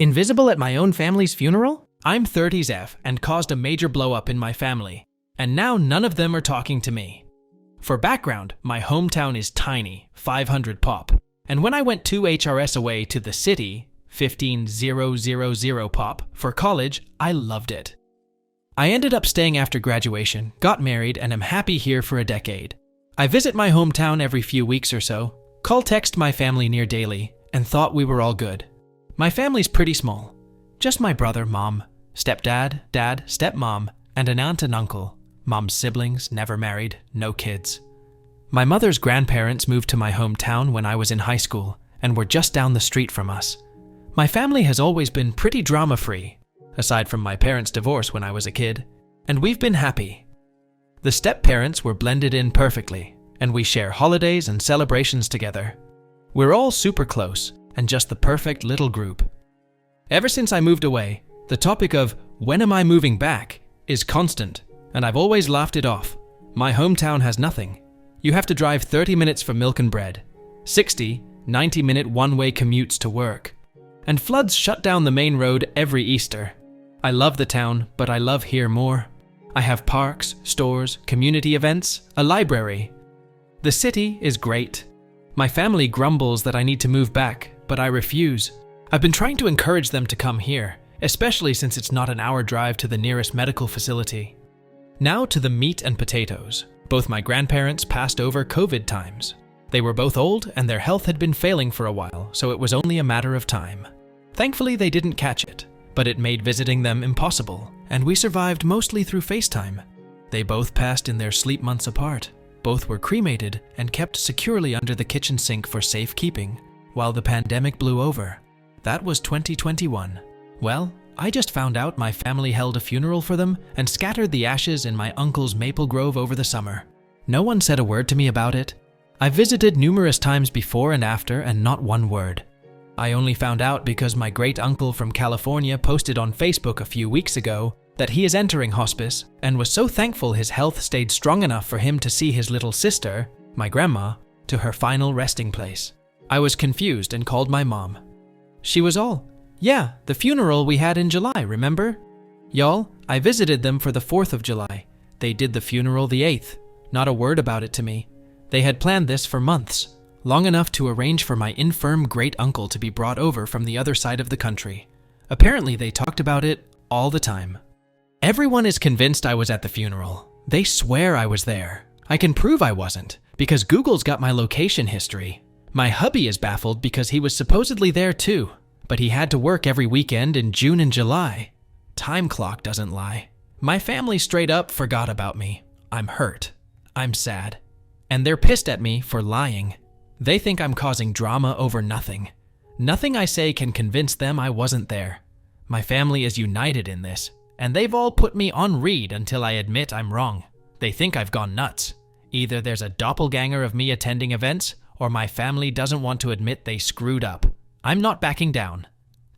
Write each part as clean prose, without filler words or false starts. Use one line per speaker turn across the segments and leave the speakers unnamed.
Invisible at my own family's funeral? I'm 30s F and caused a major blow-up in my family, and now none of them are talking to me. For background, my hometown is tiny, 500 pop, and when I went 2 HRS away to the city, 15,000 pop, for college, I loved it. I ended up staying after graduation, got married, and am happy here for a decade. I visit my hometown every few weeks or so, text my family near daily, and thought we were all good. My family's pretty small. Just my brother, mom, stepdad, dad, stepmom, and an aunt and uncle. Mom's siblings, never married, no kids. My mother's grandparents moved to my hometown when I was in high school and were just down the street from us. My family has always been pretty drama-free, aside from my parents' divorce when I was a kid, and we've been happy. The step-parents were blended in perfectly, and we share holidays and celebrations together. We're all super close, and just the perfect little group. Ever since I moved away, the topic of when am I moving back is constant, and I've always laughed it off. My hometown has nothing. You have to drive 30 minutes for milk and bread, 90-minute one-way commutes to work, and floods shut down the main road every Easter. I love the town, but I love here more. I have parks, stores, community events, a library. The city is great. My family grumbles that I need to move back, but I refuse. I've been trying to encourage them to come here, especially since it's not an hour drive to the nearest medical facility. Now to the meat and potatoes. Both my grandparents passed over COVID times. They were both old and their health had been failing for a while, so it was only a matter of time. Thankfully, they didn't catch it, but it made visiting them impossible, and we survived mostly through FaceTime. They both passed in their sleep months apart. Both were cremated and kept securely under the kitchen sink for safekeeping, while the pandemic blew over. That was 2021. Well, I just found out my family held a funeral for them and scattered the ashes in my uncle's maple grove over the summer. No one said a word to me about it. I visited numerous times before and after, and not one word. I only found out because my great-uncle from California posted on Facebook a few weeks ago that he is entering hospice and was so thankful his health stayed strong enough for him to see his little sister, my grandma, to her final resting place. I was confused and called my mom. She was all, "Yeah, the funeral we had in July, remember?" Y'all, I visited them for the 4th of July. They did the funeral the 8th. Not a word about it to me. They had planned this for months, long enough to arrange for my infirm great-uncle to be brought over from the other side of the country. Apparently they talked about it all the time. Everyone is convinced I was at the funeral. They swear I was there. I can prove I wasn't, because Google's got my location history. My hubby is baffled because he was supposedly there too, but he had to work every weekend in June and July. Time clock doesn't lie. My family straight up forgot about me. I'm hurt. I'm sad. And they're pissed at me for lying. They think I'm causing drama over nothing. Nothing I say can convince them I wasn't there. My family is united in this, and they've all put me on read until I admit I'm wrong. They think I've gone nuts. Either there's a doppelganger of me attending events, or my family doesn't want to admit they screwed up. I'm not backing down.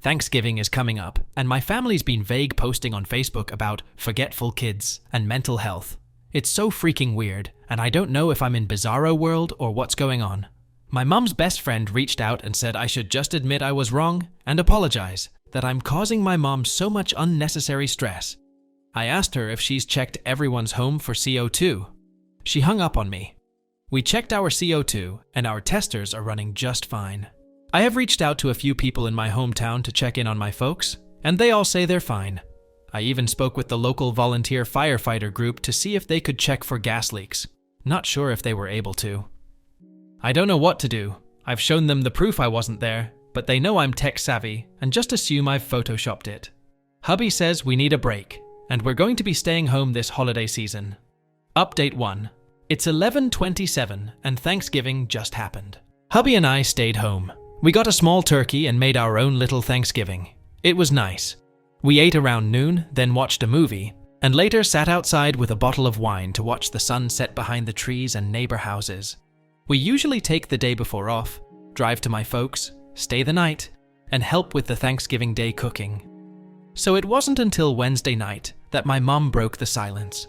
Thanksgiving is coming up, and my family's been vague posting on Facebook about forgetful kids and mental health. It's so freaking weird, and I don't know if I'm in bizarro world or what's going on. My mom's best friend reached out and said I should just admit I was wrong and apologize, that I'm causing my mom so much unnecessary stress. I asked her if she's checked everyone's home for CO2. She hung up on me. We checked our CO2, and our testers are running just fine. I have reached out to a few people in my hometown to check in on my folks, and they all say they're fine. I even spoke with the local volunteer firefighter group to see if they could check for gas leaks. Not sure if they were able to. I don't know what to do. I've shown them the proof I wasn't there, but they know I'm tech savvy and just assume I've photoshopped it. Hubby says we need a break, and we're going to be staying home this holiday season. Update 1. It's 11:27 and Thanksgiving just happened. Hubby and I stayed home. We got a small turkey and made our own little Thanksgiving. It was nice. We ate around noon, then watched a movie, and later sat outside with a bottle of wine to watch the sun set behind the trees and neighbor houses. We usually take the day before off, drive to my folks, stay the night, and help with the Thanksgiving Day cooking. So it wasn't until Wednesday night that my mom broke the silence.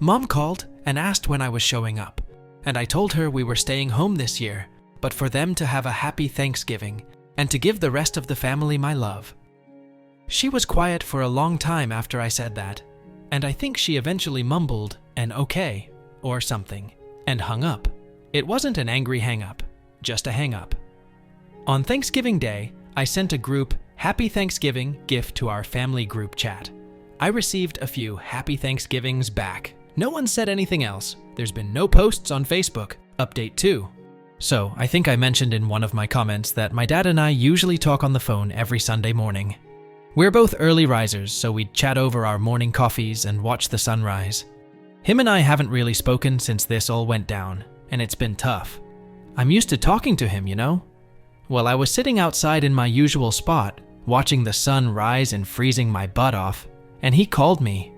Mom called and asked when I was showing up, and I told her we were staying home this year, but for them to have a happy Thanksgiving and to give the rest of the family my love." She was quiet for a long time after I said that, and I think she eventually mumbled an okay or something and hung up. It wasn't an angry hang-up, just a hang-up. On Thanksgiving Day, I sent a group Happy Thanksgiving gift to our family group chat. I received a few Happy Thanksgivings back. No one said anything else. There's been no posts on Facebook. Update 2. So, I think I mentioned in one of my comments that my dad and I usually talk on the phone every Sunday morning. We're both early risers, so we'd chat over our morning coffees and watch the sunrise. Him and I haven't really spoken since this all went down, and it's been tough. I'm used to talking to him, you know? Well, I was sitting outside in my usual spot, watching the sun rise and freezing my butt off, and he called me.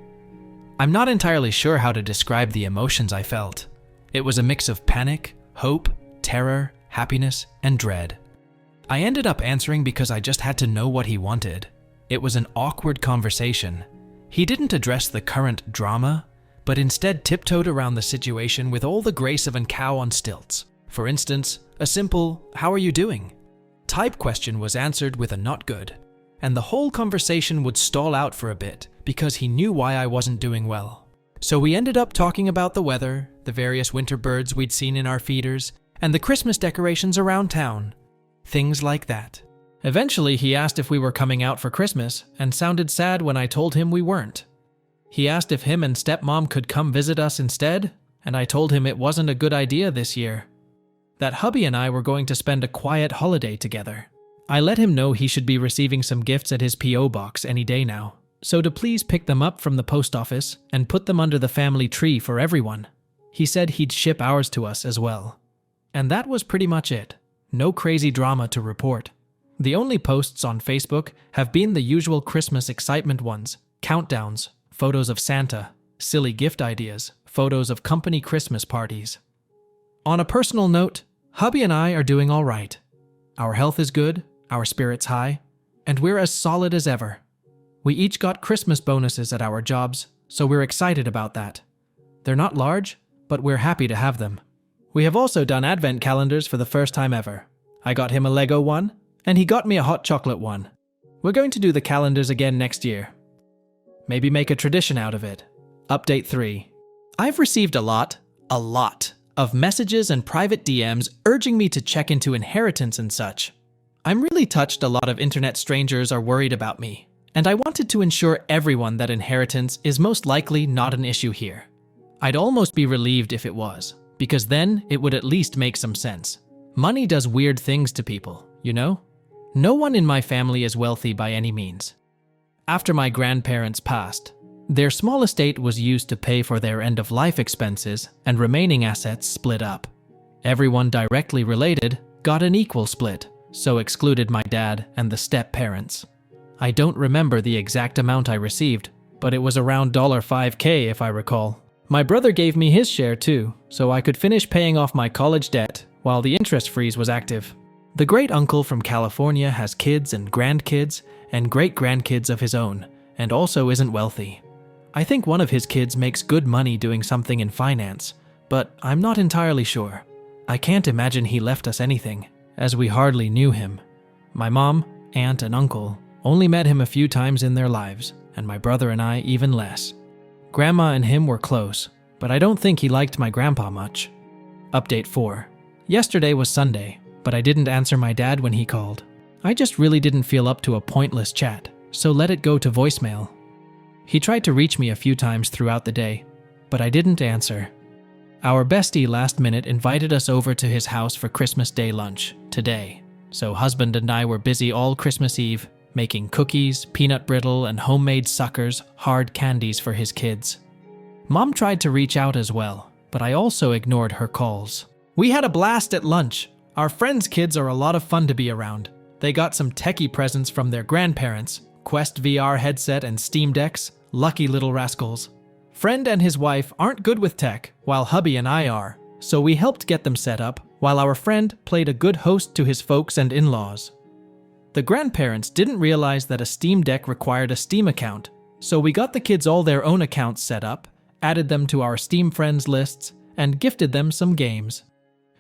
I'm not entirely sure how to describe the emotions I felt. It was a mix of panic, hope, terror, happiness, and dread. I ended up answering because I just had to know what he wanted. It was an awkward conversation. He didn't address the current drama, but instead tiptoed around the situation with all the grace of a cow on stilts. For instance, a simple, "How are you doing?" type question was answered with a "not good," and the whole conversation would stall out for a bit because he knew why I wasn't doing well. So we ended up talking about the weather, the various winter birds we'd seen in our feeders, and the Christmas decorations around town. Things like that. Eventually, he asked if we were coming out for Christmas and sounded sad when I told him we weren't. He asked if him and stepmom could come visit us instead, and I told him it wasn't a good idea this year. That hubby and I were going to spend a quiet holiday together. I let him know he should be receiving some gifts at his P.O. box any day now, so to please pick them up from the post office and put them under the family tree for everyone. He said he'd ship ours to us as well. And that was pretty much it. No crazy drama to report. The only posts on Facebook have been the usual Christmas excitement ones, countdowns, photos of Santa, silly gift ideas, photos of company Christmas parties. On a personal note, hubby and I are doing all right. Our health is good, our spirits high, and we're as solid as ever. We each got Christmas bonuses at our jobs, so we're excited about that. They're not large, but we're happy to have them. We have also done advent calendars for the first time ever. I got him a Lego one, and he got me a hot chocolate one. We're going to do the calendars again next year. Maybe make a tradition out of it. Update 3. I've received a lot of messages and private DMs urging me to check into inheritance and such. I'm really touched a lot of internet strangers are worried about me, and I wanted to ensure everyone that inheritance is most likely not an issue here. I'd almost be relieved if it was, because then it would at least make some sense. Money does weird things to people, you know? No one in my family is wealthy by any means. After my grandparents passed, their small estate was used to pay for their end-of-life expenses and remaining assets split up. Everyone directly related got an equal split, so excluded my dad and the step-parents. I don't remember the exact amount I received, but it was around $5K if I recall. My brother gave me his share too, so I could finish paying off my college debt while the interest freeze was active. The great-uncle from California has kids and grandkids and great-grandkids of his own, and also isn't wealthy. I think one of his kids makes good money doing something in finance, but I'm not entirely sure. I can't imagine he left us anything, as we hardly knew him. My mom, aunt, and uncle only met him a few times in their lives, and my brother and I even less. Grandma and him were close, but I don't think he liked my grandpa much. Update 4. Yesterday was Sunday, but I didn't answer my dad when he called. I just really didn't feel up to a pointless chat, so let it go to voicemail. He tried to reach me a few times throughout the day, but I didn't answer. Our bestie last minute invited us over to his house for Christmas Day lunch today, so husband and I were busy all Christmas Eve, making cookies, peanut brittle, and homemade suckers, hard candies for his kids. Mom tried to reach out as well, but I also ignored her calls. We had a blast at lunch. Our friends' kids are a lot of fun to be around. They got some techie presents from their grandparents, Quest VR headset and Steam Decks, lucky little rascals. Friend and his wife aren't good with tech, while hubby and I are, so we helped get them set up, while our friend played a good host to his folks and in-laws. The grandparents didn't realize that a Steam Deck required a Steam account, so we got the kids all their own accounts set up, added them to our Steam friends lists, and gifted them some games.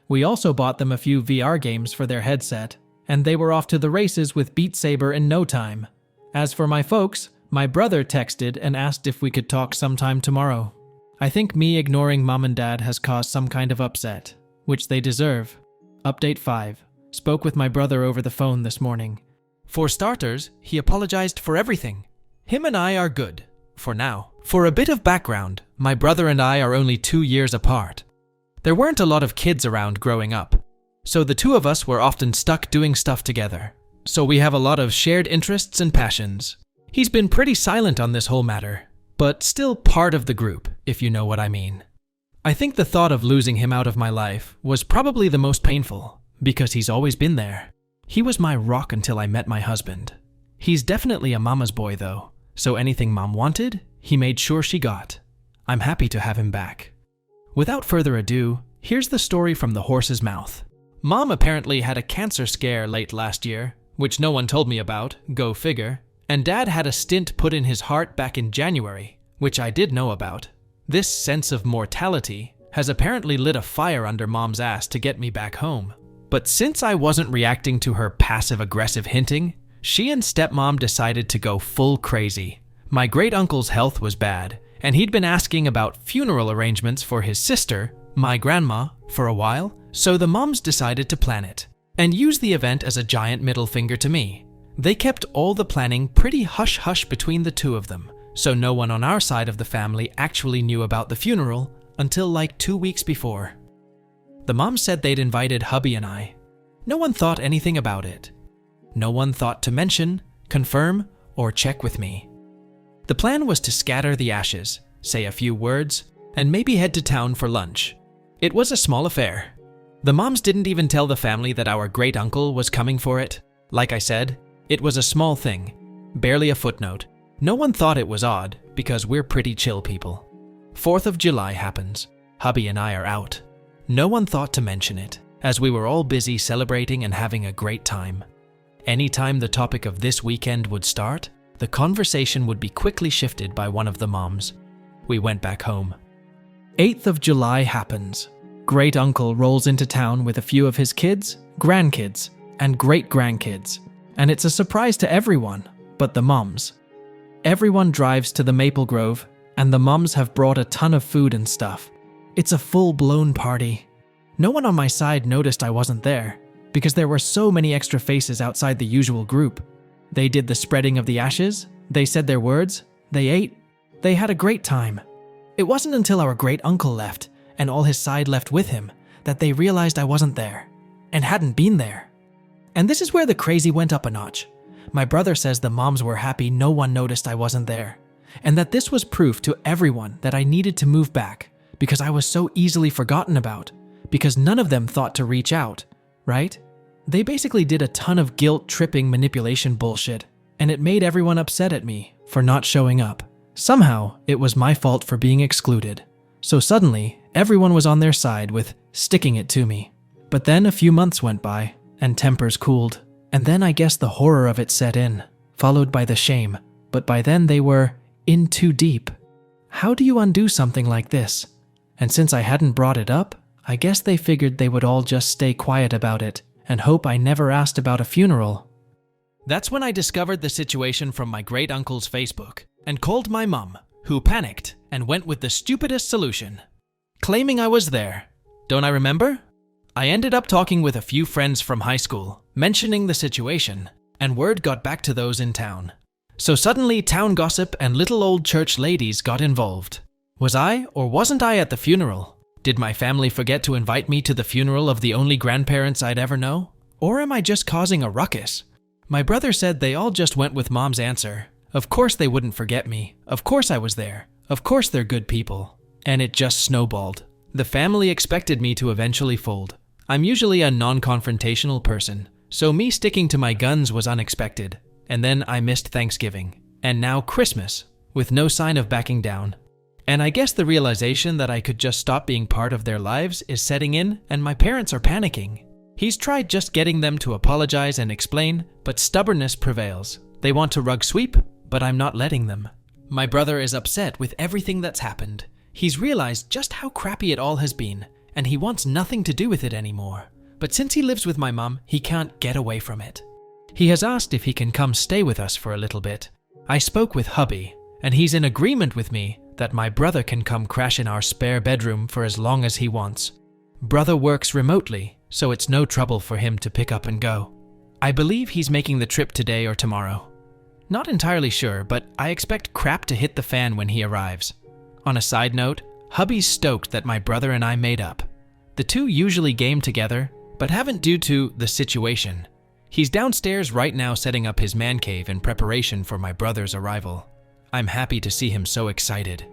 We also bought them a few VR games for their headset, and they were off to the races with Beat Saber in no time. As for my folks, my brother texted and asked if we could talk sometime tomorrow. I think me ignoring mom and dad has caused some kind of upset, which they deserve. Update 5. Spoke with my brother over the phone this morning. For starters, he apologized for everything. Him and I are good, for now. For a bit of background, my brother and I are only 2 years apart. There weren't a lot of kids around growing up, so the two of us were often stuck doing stuff together. So we have a lot of shared interests and passions. He's been pretty silent on this whole matter, but still part of the group, if you know what I mean. I think the thought of losing him out of my life was probably the most painful, because he's always been there. He was my rock until I met my husband. He's definitely a mama's boy though, so anything mom wanted, he made sure she got. I'm happy to have him back. Without further ado, here's the story from the horse's mouth. Mom apparently had a cancer scare late last year, which no one told me about, go figure, and Dad had a stent put in his heart back in January, which I did know about. This sense of mortality has apparently lit a fire under Mom's ass to get me back home. But since I wasn't reacting to her passive-aggressive hinting, she and stepmom decided to go full crazy. My great-uncle's health was bad, and he'd been asking about funeral arrangements for his sister, my grandma, for a while, so the moms decided to plan it, and use the event as a giant middle finger to me. They kept all the planning pretty hush-hush between the two of them, so no one on our side of the family actually knew about the funeral until like 2 weeks before. The moms said they'd invited hubby and I. No one thought anything about it. No one thought to mention, confirm, or check with me. The plan was to scatter the ashes, say a few words, and maybe head to town for lunch. It was a small affair. The moms didn't even tell the family that our great-uncle was coming for it. Like I said, it was a small thing, barely a footnote. No one thought it was odd, because we're pretty chill people. 4th of July happens. Hubby and I are out. No one thought to mention it, as we were all busy celebrating and having a great time. Anytime the topic of this weekend would start, the conversation would be quickly shifted by one of the moms. We went back home. 8th of July happens. Great-uncle rolls into town with a few of his kids, grandkids, and great-grandkids, and it's a surprise to everyone, but the moms. Everyone drives to the Maple Grove, and the moms have brought a ton of food and stuff. It's a full-blown party. No one on my side noticed I wasn't there, because there were so many extra faces outside the usual group. They did the spreading of the ashes, they said their words, they ate, they had a great time. It wasn't until our great-uncle left, and all his side left with him, that they realized I wasn't there, and hadn't been there. And this is where the crazy went up a notch. My brother says the moms were happy no one noticed I wasn't there, and that this was proof to everyone that I needed to move back, because I was so easily forgotten about, because none of them thought to reach out, right? They basically did a ton of guilt-tripping manipulation bullshit, and it made everyone upset at me for not showing up. Somehow, it was my fault for being excluded. So suddenly, everyone was on their side with sticking it to me. But then a few months went by, and tempers cooled, and then I guess the horror of it set in, followed by the shame. But by then they were in too deep. How do you undo something like this? And since I hadn't brought it up, I guess they figured they would all just stay quiet about it and hope I never asked about a funeral. That's when I discovered the situation from my great-uncle's Facebook and called my mum, who panicked and went with the stupidest solution, claiming I was there. Don't I remember? I ended up talking with a few friends from high school, mentioning the situation, and word got back to those in town. So suddenly town gossip and little old church ladies got involved. Was I or wasn't I at the funeral? Did my family forget to invite me to the funeral of the only grandparents I'd ever know? Or am I just causing a ruckus? My brother said they all just went with mom's answer. Of course they wouldn't forget me. Of course I was there. Of course they're good people. And it just snowballed. The family expected me to eventually fold. I'm usually a non-confrontational person, so me sticking to my guns was unexpected. And then I missed Thanksgiving. And now Christmas, with no sign of backing down. And I guess the realization that I could just stop being part of their lives is setting in, and my parents are panicking. He's tried just getting them to apologize and explain, but stubbornness prevails. They want to rug sweep, but I'm not letting them. My brother is upset with everything that's happened. He's realized just how crappy it all has been, and he wants nothing to do with it anymore. but since he lives with my mum, he can't get away from it. He has asked if he can come stay with us for a little bit. I spoke with hubby, and he's in agreement with me that my brother can come crash in our spare bedroom for as long as he wants. Brother works remotely, so it's no trouble for him to pick up and go. I believe he's making the trip today or tomorrow. Not entirely sure, but I expect crap to hit the fan when he arrives. On a side note, hubby's stoked that my brother and I made up. The two usually game together, but haven't due to the situation. He's downstairs right now setting up his man cave in preparation for my brother's arrival. I'm happy to see him so excited.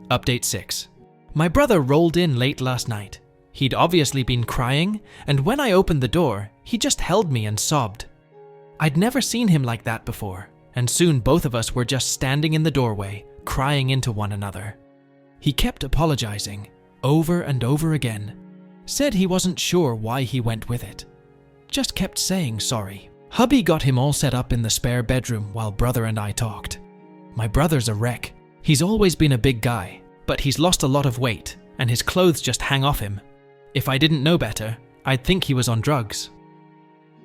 Update 6. My brother rolled in late last night. He'd obviously been crying, and when I opened the door, he just held me and sobbed. I'd never seen him like that before, and soon both of us were just standing in the doorway, crying into one another. He kept apologizing, over and over again. Said he wasn't sure why he went with it. Just kept saying sorry. Hubby got him all set up in the spare bedroom while brother and I talked. My brother's a wreck. He's always been a big guy, but he's lost a lot of weight, and his clothes just hang off him. If I didn't know better, I'd think he was on drugs.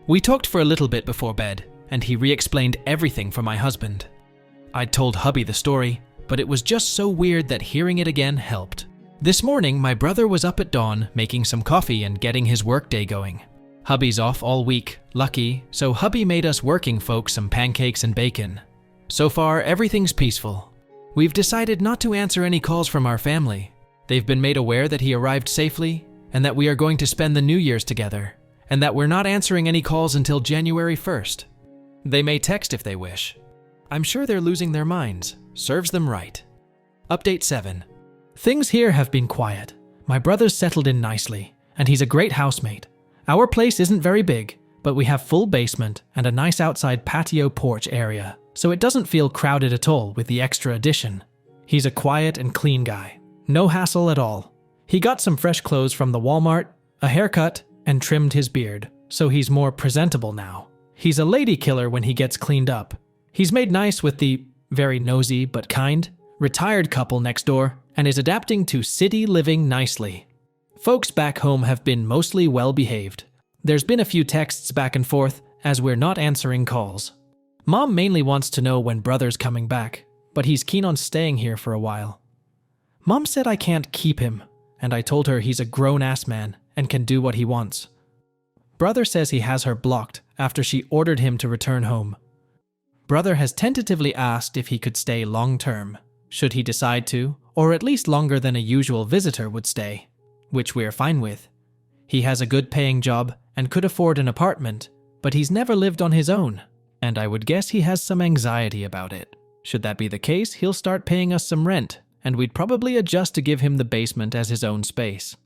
We talked for a little bit before bed, and he re-explained everything for my husband. I'd told hubby the story, but it was just so weird that hearing it again helped. This morning, my brother was up at dawn making some coffee and getting his workday going. Hubby's off all week, lucky, so hubby made us working folks some pancakes and bacon. So far, everything's peaceful. We've decided not to answer any calls from our family. They've been made aware that he arrived safely, and that we are going to spend the New Year's together, and that we're not answering any calls until January 1st. They may text if they wish. I'm sure they're losing their minds. Serves them right. Update 7. Things here have been quiet. My brother's settled in nicely, and he's a great housemate. Our place isn't very big, but we have full basement and a nice outside patio porch area, so it doesn't feel crowded at all with the extra addition. He's a quiet and clean guy. No hassle at all. He got some fresh clothes from the Walmart, a haircut, and trimmed his beard, so he's more presentable now. He's a lady killer when he gets cleaned up. He's made nice with the very nosy but kind retired couple next door and is adapting to city living nicely. Folks back home have been mostly well behaved. There's been a few texts back and forth as we're not answering calls. Mom mainly wants to know when brother's coming back, but he's keen on staying here for a while. Mom said I can't keep him, and I told her he's a grown-ass man and can do what he wants. Brother says he has her blocked after she ordered him to return home. Brother has tentatively asked if he could stay long-term, should he decide to, or at least longer than a usual visitor would stay, which we're fine with. He has a good-paying job and could afford an apartment, but he's never lived on his own, and I would guess he has some anxiety about it. Should that be the case, he'll start paying us some rent, and we'd probably adjust to give him the basement as his own space.